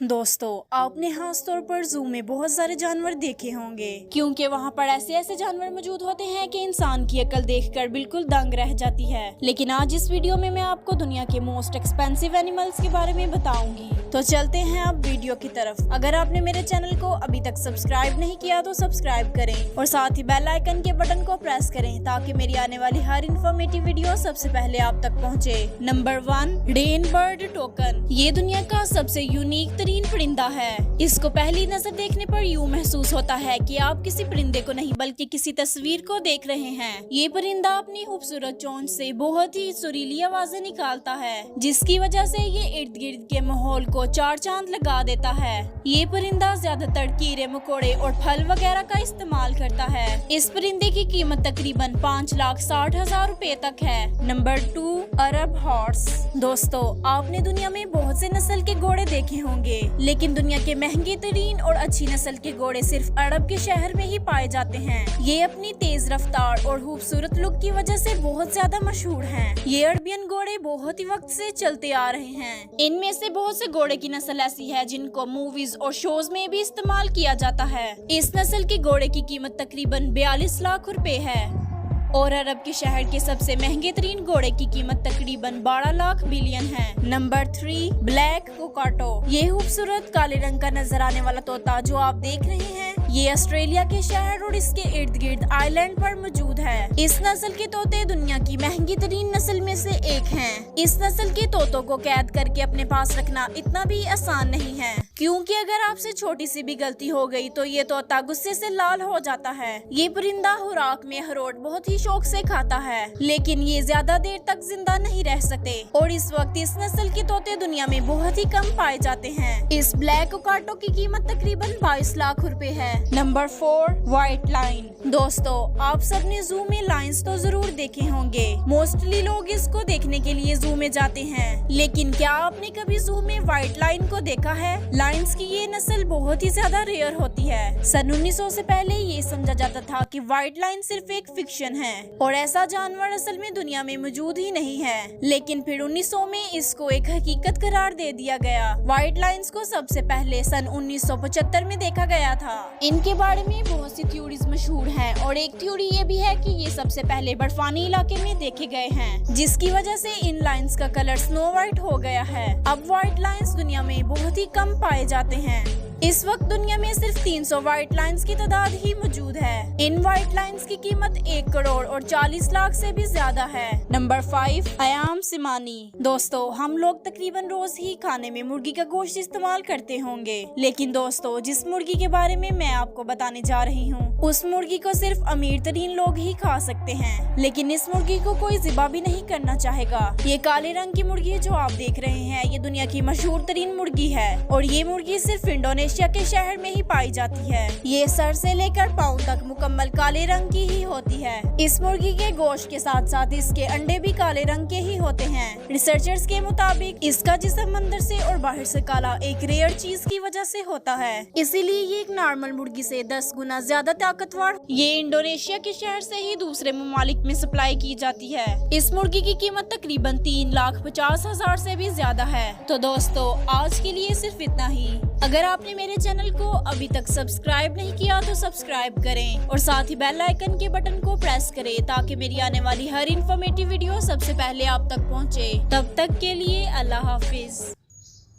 दोस्तों, आपने खास तौर पर जू में बहुत सारे जानवर देखे होंगे क्योंकि वहाँ पर ऐसे ऐसे जानवर मौजूद होते हैं कि इंसान की अकल देखकर बिल्कुल दंग रह जाती है। लेकिन आज इस वीडियो में मैं आपको दुनिया के मोस्ट एक्सपेंसिव एनिमल्स के बारे में बताऊंगी। तो चलते हैं अब वीडियो की तरफ। अगर आपने मेरे चैनल को अभी तक सब्सक्राइब नहीं किया तो सब्सक्राइब करें और साथ ही बेल आइकन के बटन को प्रेस करें ताकि मेरी आने वाली हर इन्फॉर्मेटिव वीडियो सबसे पहले आप तक पहुँचे। Number 1, rain bird token. ये दुनिया का सबसे यूनिक परिंदा है। इसको पहली नजर देखने पर यूं महसूस होता है कि आप किसी परिंदे को नहीं बल्कि किसी तस्वीर को देख रहे हैं। ये परिंदा अपनी खूबसूरत चोंच से बहुत ही सुरीली आवाजें निकालता है, जिसकी वजह से ये इर्द गिर्द के माहौल को चार चांद लगा देता है। ये परिंदा ज्यादातर कीड़े मकोड़े और फल वगैरह का इस्तेमाल करता है। इस परिंदे की कीमत तकरीबन 5,60,000 रुपए तक है। नंबर 2, अरब हॉर्स। दोस्तों, आपने दुनिया में बहुत से नस्ल के घोड़े देखे होंगे, लेकिन दुनिया के महंगे तरीन और अच्छी नस्ल के घोड़े सिर्फ अरब के शहर में ही पाए जाते हैं। ये अपनी तेज रफ्तार और खूबसूरत लुक की वजह से बहुत ज्यादा मशहूर हैं। ये अरबियन घोड़े बहुत ही वक्त से चलते आ रहे हैं। इनमें से बहुत से घोड़े की नस्ल ऐसी है जिनको मूवीज और शोज में भी इस्तेमाल किया जाता है। इस नस्ल के घोड़े की कीमत तकरीबन 42 लाख रुपए है और अरब के शहर के सबसे महंगे तरीन घोड़े की कीमत तकरीबन 12 लाख बिलियन है। Number 3, black cockatoo. ये खूबसूरत काले रंग का नजर आने वाला तोता जो आप देख रहे हैं, ये ऑस्ट्रेलिया के शहर और इसके इर्द गिर्द आइलैंड पर मौजूद है। इस नस्ल के तोते दुनिया की महंगी तरीन नस्ल में से एक हैं। इस नस्ल के तोतों को कैद करके अपने पास रखना इतना भी आसान नहीं है, क्योंकि अगर आपसे छोटी सी भी गलती हो गई तो ये तोता गुस्से से लाल हो जाता है। ये परिंदा खुराक में अखरोट बहुत ही शौक से खाता है, लेकिन ये ज्यादा देर तक जिंदा नहीं रह सकते और इस वक्त इस नस्ल के तोते दुनिया में बहुत ही कम पाए जाते हैं। इस ब्लैक कोकाटो की कीमत तकरीबन 22 लाख रुपए है। Number 4, white line. दोस्तों, आप सबने जू में लाइन्स तो जरूर देखे होंगे। मोस्टली लोग इसको देखने के लिए जू में जाते हैं, लेकिन क्या आपने कभी जू में व्हाइट लाइन को देखा है? लाइन्स की ये नस्ल बहुत ही ज्यादा रेयर होती है। सन 1900 से पहले ये समझा जाता था कि व्हाइट लाइन सिर्फ एक फिक्शन है और ऐसा जानवर असल में दुनिया में मौजूद ही नहीं है। लेकिन फिर 1900 में इसको एक हकीकत करार दे दिया गया। व्हाइट लाइन्स को सबसे पहले सन 1975 में देखा गया था। इनके बारे में बहुत सी थ्योरीज मशहूर हैं और एक थ्योरी ये भी है कि ये सबसे पहले बर्फानी इलाके में देखे गए हैं, जिसकी वजह से इन लाइन्स का कलर स्नो व्हाइट हो गया है। अब व्हाइट लाइन्स दुनिया में बहुत ही कम पाए जाते हैं। इस वक्त दुनिया में सिर्फ 300 व्हाइट लाइन्स की तादाद ही मौजूद है। इन व्हाइट लाइन्स की कीमत 1 करोड़ और 40 लाख से भी ज्यादा है। नंबर 5, अयाम सिमानी। दोस्तों, हम लोग तकरीबन रोज ही खाने में मुर्गी का गोश्त इस्तेमाल करते होंगे, लेकिन दोस्तों, जिस मुर्गी के बारे में मैं आपको बताने जा रही हूँ उस मुर्गी को सिर्फ अमीर तरीन लोग ही खा सकते हैं। लेकिन इस मुर्गी को कोई ज़िबा भी नहीं करना चाहेगा। ये काले रंग की मुर्गी जो आप देख रहे हैं, ये दुनिया की मशहूर तरीन मुर्गी है और ये मुर्गी सिर्फ इंडोनेशिया के शहर में ही पाई जाती है। ये सर से लेकर पाँव तक मुकम्मल काले रंग की ही होती है। इस मुर्गी के गोश्त के साथ साथ इसके अंडे भी काले रंग के ही होते हैं। रिसर्चर्स के मुताबिक इसका जिस्म अंदर से और बाहर से काला एक रेयर चीज की वजह से होता है, इसीलिए ये एक नॉर्मल मुर्गी से 10 गुना ज्यादा ताकतवर। ये इंडोनेशिया के शहर से ही दूसरे ममालिक में सप्लाई की जाती है। इस मुर्गी की कीमत तकरीबन 3,50,000 से भी ज्यादा है। तो दोस्तों, आज के लिए सिर्फ इतना ही। अगर आपने मेरे चैनल को अभी तक सब्सक्राइब नहीं किया तो सब्सक्राइब करें और साथ ही बेल आइकन के बटन को प्रेस करें ताकि मेरी आने वाली हर इन्फॉर्मेटिव वीडियो सबसे पहले आप तक पहुंचे। तब तक के लिए अल्लाह हाफिज।